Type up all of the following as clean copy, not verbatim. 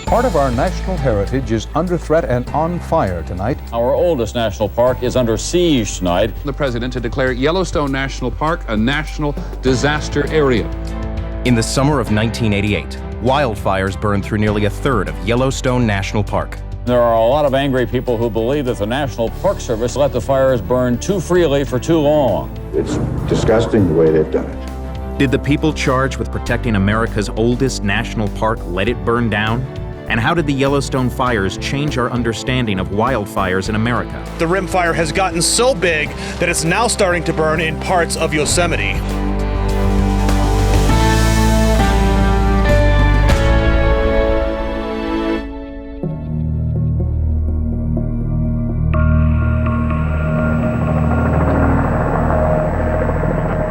Part of our national heritage is under threat and on fire tonight. Our oldest national park is under siege tonight. The president to declare Yellowstone National Park a national disaster area. In the summer of 1988, wildfires burned through nearly a third of Yellowstone National Park. There are a lot of angry people who believe that the National Park Service let the fires burn too freely for too long. It's disgusting the way they've done it. Did the people charged with protecting America's oldest national park let it burn down? And how did the Yellowstone fires change our understanding of wildfires in America? The rim fire has gotten so big that it's now starting to burn in parts of Yosemite.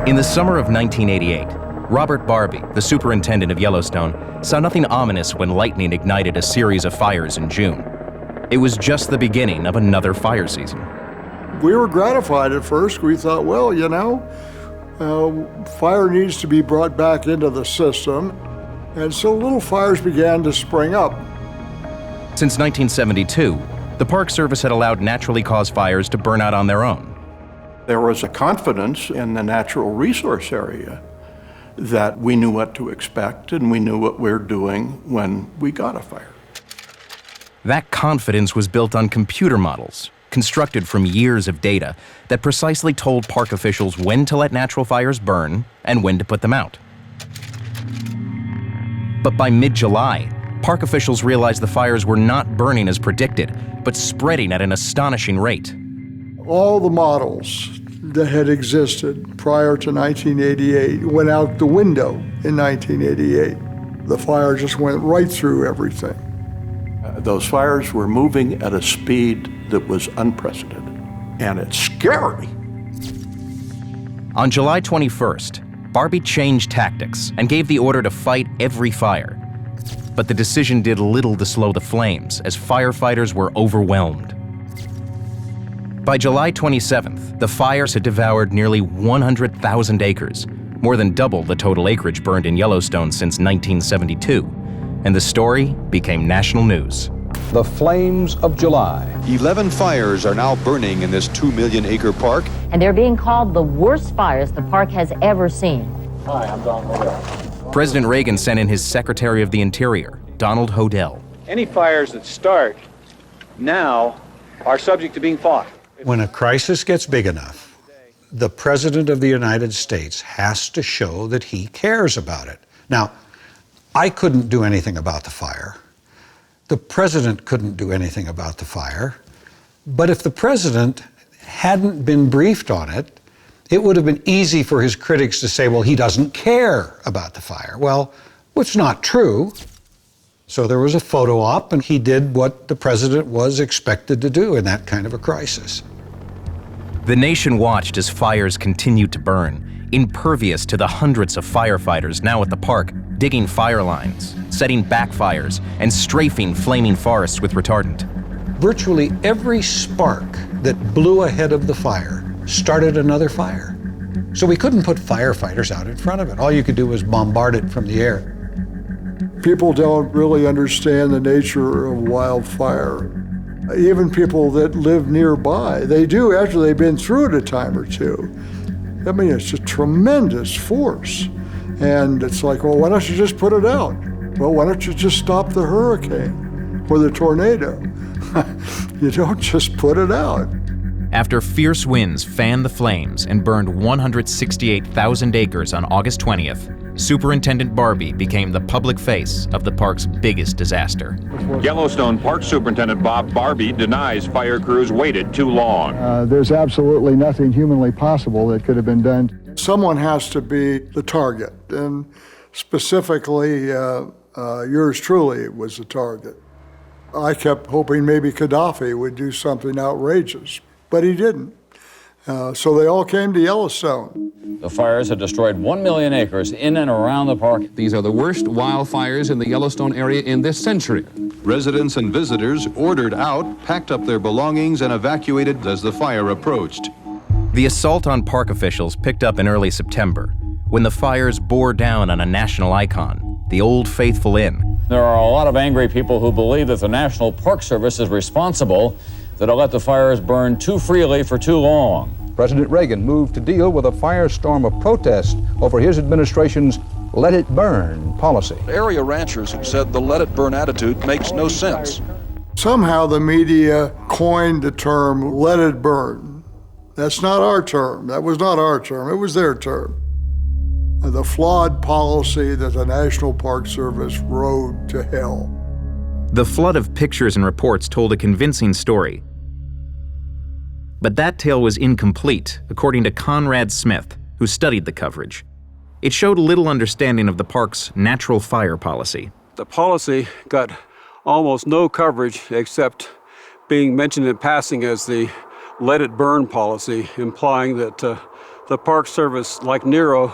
In the summer of 1988, Robert Barbee, the superintendent of Yellowstone, saw nothing ominous when lightning ignited a series of fires in June. It was just the beginning of another fire season. We were gratified at first. We thought, well, you know, fire needs to be brought back into the system. And so little fires began to spring up. Since 1972, the Park Service had allowed naturally caused fires to burn out on their own. There was a confidence in the natural resource area that we knew what to expect and we knew what we were doing when we got a fire. That confidence was built on computer models, constructed from years of data that precisely told park officials when to let natural fires burn and when to put them out. But by mid-July, park officials realized the fires were not burning as predicted, but spreading at an astonishing rate. All the models that had existed prior to 1988 went out the window in 1988. The fire just went right through everything. Those fires were moving at a speed that was unprecedented, and it's scary. On July 21st, Barbee changed tactics and gave the order to fight every fire. But the decision did little to slow the flames as firefighters were overwhelmed. By July 27th, the fires had devoured nearly 100,000 acres, more than double the total acreage burned in Yellowstone since 1972, and the story became national news. The flames of July. 11 fires are now burning in this 2 million acre park. And they're being called the worst fires the park has ever seen. Hi, I'm Donald Hodell. President Reagan sent in his Secretary of the Interior, Donald Hodell. Any fires that start now are subject to being fought. When a crisis gets big enough, the President of the United States has to show that he cares about it. Now, I couldn't do anything about the fire. The President couldn't do anything about the fire. But if the President hadn't been briefed on it, it would have been easy for his critics to say, well, he doesn't care about the fire. Well, it's not true. So there was a photo op, and he did what the president was expected to do in that kind of a crisis. The nation watched as fires continued to burn, impervious to the hundreds of firefighters now at the park, digging fire lines, setting backfires, and strafing flaming forests with retardant. Virtually every spark that blew ahead of the fire started another fire. So we couldn't put firefighters out in front of it. All you could do was bombard it from the air. People don't really understand the nature of wildfire. Even people that live nearby, they do after they've been through it a time or two. I mean, it's a tremendous force. And it's like, well, why don't you just put it out? Well, why don't you just stop the hurricane or the tornado? You don't just put it out. After fierce winds fanned the flames and burned 168,000 acres on August 20th, Superintendent Barbee became the public face of the park's biggest disaster. Yellowstone Park Superintendent Bob Barbee denies fire crews waited too long. There's absolutely nothing humanly possible that could have been done. Someone has to be the target, and specifically, yours truly was the target. I kept hoping maybe Gaddafi would do something outrageous, but he didn't. So they all came to Yellowstone. The fires had destroyed 1 million acres in and around the park. These are the worst wildfires in the Yellowstone area in this century. Residents and visitors ordered out, packed up their belongings, and evacuated as the fire approached. The assault on park officials picked up in early September, when the fires bore down on a national icon, the Old Faithful Inn. There are a lot of angry people who believe that the National Park Service is responsible, that it let the fires burn too freely for too long. President Reagan moved to deal with a firestorm of protest over his administration's let it burn policy. Area ranchers have said the let it burn attitude makes no sense. Somehow the media coined the term let it burn. That's not our term. That was not our term. It was their term. The flawed policy that the National Park Service rode to hell. The flood of pictures and reports told a convincing story. But that tale was incomplete, according to Conrad Smith, who studied the coverage. It showed little understanding of the park's natural fire policy. The policy got almost no coverage except being mentioned in passing as the let it burn policy, implying that the Park Service, like Nero,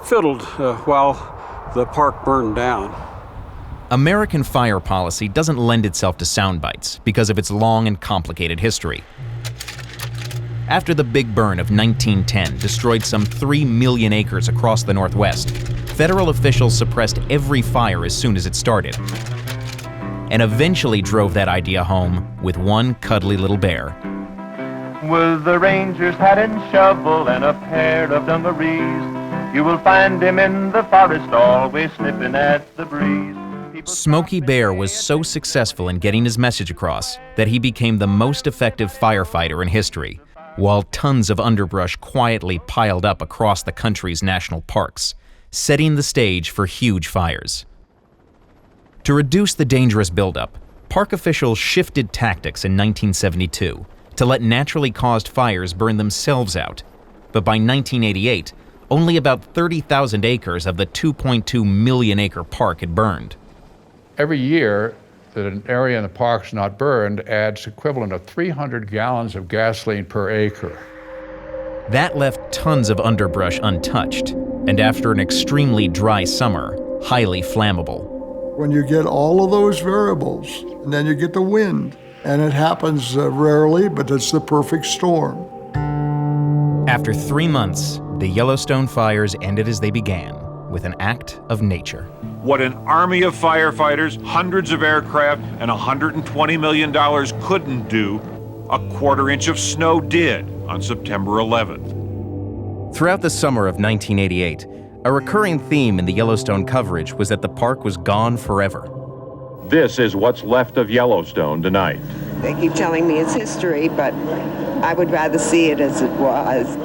fiddled while the park burned down. American fire policy doesn't lend itself to sound bites because of its long and complicated history. After the Big Burn of 1910 destroyed some 3 million acres across the Northwest, federal officials suppressed every fire as soon as it started, and eventually drove that idea home with one cuddly little bear. With the ranger's hat and shovel and a pair of dungarees, you will find him in the forest always sniffing at the breeze. Smokey Bear was so successful in getting his message across that he became the most effective firefighter in history, while tons of underbrush quietly piled up across the country's national parks, setting the stage for huge fires. To reduce the dangerous buildup, park officials shifted tactics in 1972 to let naturally caused fires burn themselves out. But by 1988, only about 30,000 acres of the 2.2 million acre park had burned. Every year that an area in the park's not burned adds equivalent of 300 gallons of gasoline per acre. That left tons of underbrush untouched, and after an extremely dry summer, highly flammable. When you get all of those variables, and then you get the wind, and it happens rarely, but it's the perfect storm. After 3 months, the Yellowstone fires ended as they began, with an act of nature. What an army of firefighters, hundreds of aircraft, and $120 million couldn't do, a quarter-inch of snow did on September 11th. Throughout the summer of 1988, a recurring theme in the Yellowstone coverage was that the park was gone forever. This is what's left of Yellowstone tonight. They keep telling me it's history, but I would rather see it as it was.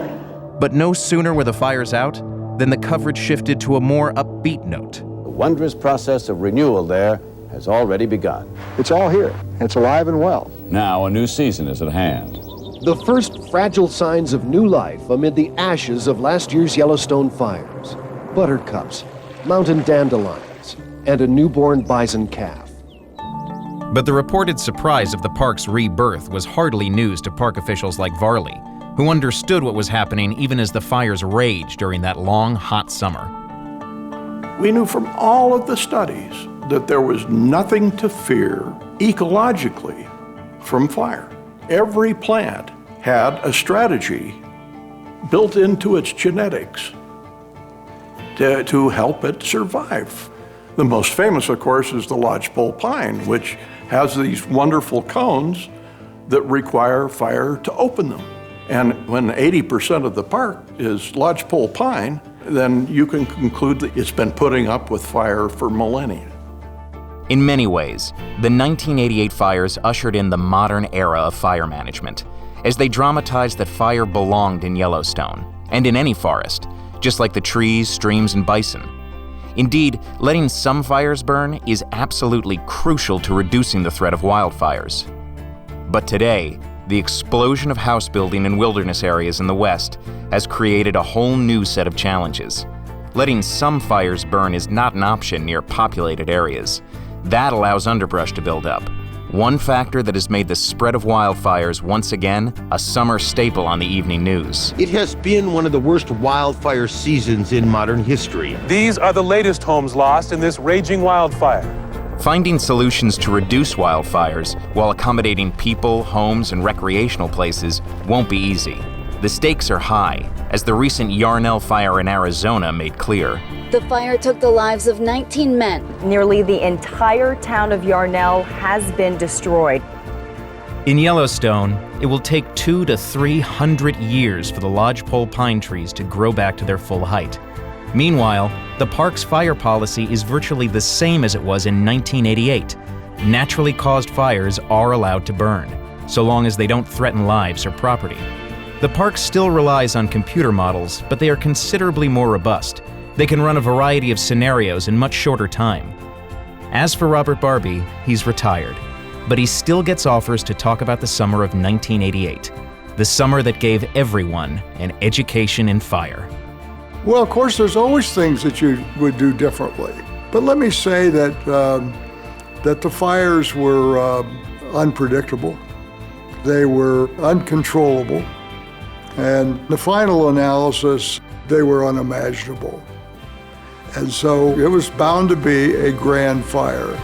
But no sooner were the fires out than the coverage shifted to a more upbeat note. The wondrous process of renewal there has already begun. It's all here. It's alive and well. Now a new season is at hand. The first fragile signs of new life amid the ashes of last year's Yellowstone fires. Buttercups, mountain dandelions, and a newborn bison calf. But the reported surprise of the park's rebirth was hardly news to park officials like Varley, who understood what was happening even as the fires raged during that long, hot summer. We knew from all of the studies that there was nothing to fear ecologically from fire. Every plant had a strategy built into its genetics to help it survive. The most famous, of course, is the lodgepole pine, which has these wonderful cones that require fire to open them. And when 80% of the park is lodgepole pine, then you can conclude that it's been putting up with fire for millennia. In many ways, the 1988 fires ushered in the modern era of fire management, as they dramatized that fire belonged in Yellowstone, and in any forest, just like the trees, streams, and bison. Indeed, letting some fires burn is absolutely crucial to reducing the threat of wildfires. But today, the explosion of house building in wilderness areas in the West has created a whole new set of challenges. Letting some fires burn is not an option near populated areas. That allows underbrush to build up, one factor that has made the spread of wildfires once again a summer staple on the evening news. It has been one of the worst wildfire seasons in modern history. These are the latest homes lost in this raging wildfire. Finding solutions to reduce wildfires while accommodating people, homes, and recreational places won't be easy. The stakes are high, as the recent Yarnell fire in Arizona made clear. The fire took the lives of 19 men. Nearly the entire town of Yarnell has been destroyed. In Yellowstone, it will take 200 to 300 years for the lodgepole pine trees to grow back to their full height. Meanwhile, the park's fire policy is virtually the same as it was in 1988. Naturally caused fires are allowed to burn, so long as they don't threaten lives or property. The park still relies on computer models, but they are considerably more robust. They can run a variety of scenarios in much shorter time. As for Robert Barbee, he's retired, but he still gets offers to talk about the summer of 1988, the summer that gave everyone an education in fire. Well, of course, there's always things that you would do differently. But let me say that the fires were unpredictable. They were uncontrollable. And the final analysis, they were unimaginable. And so it was bound to be a grand fire.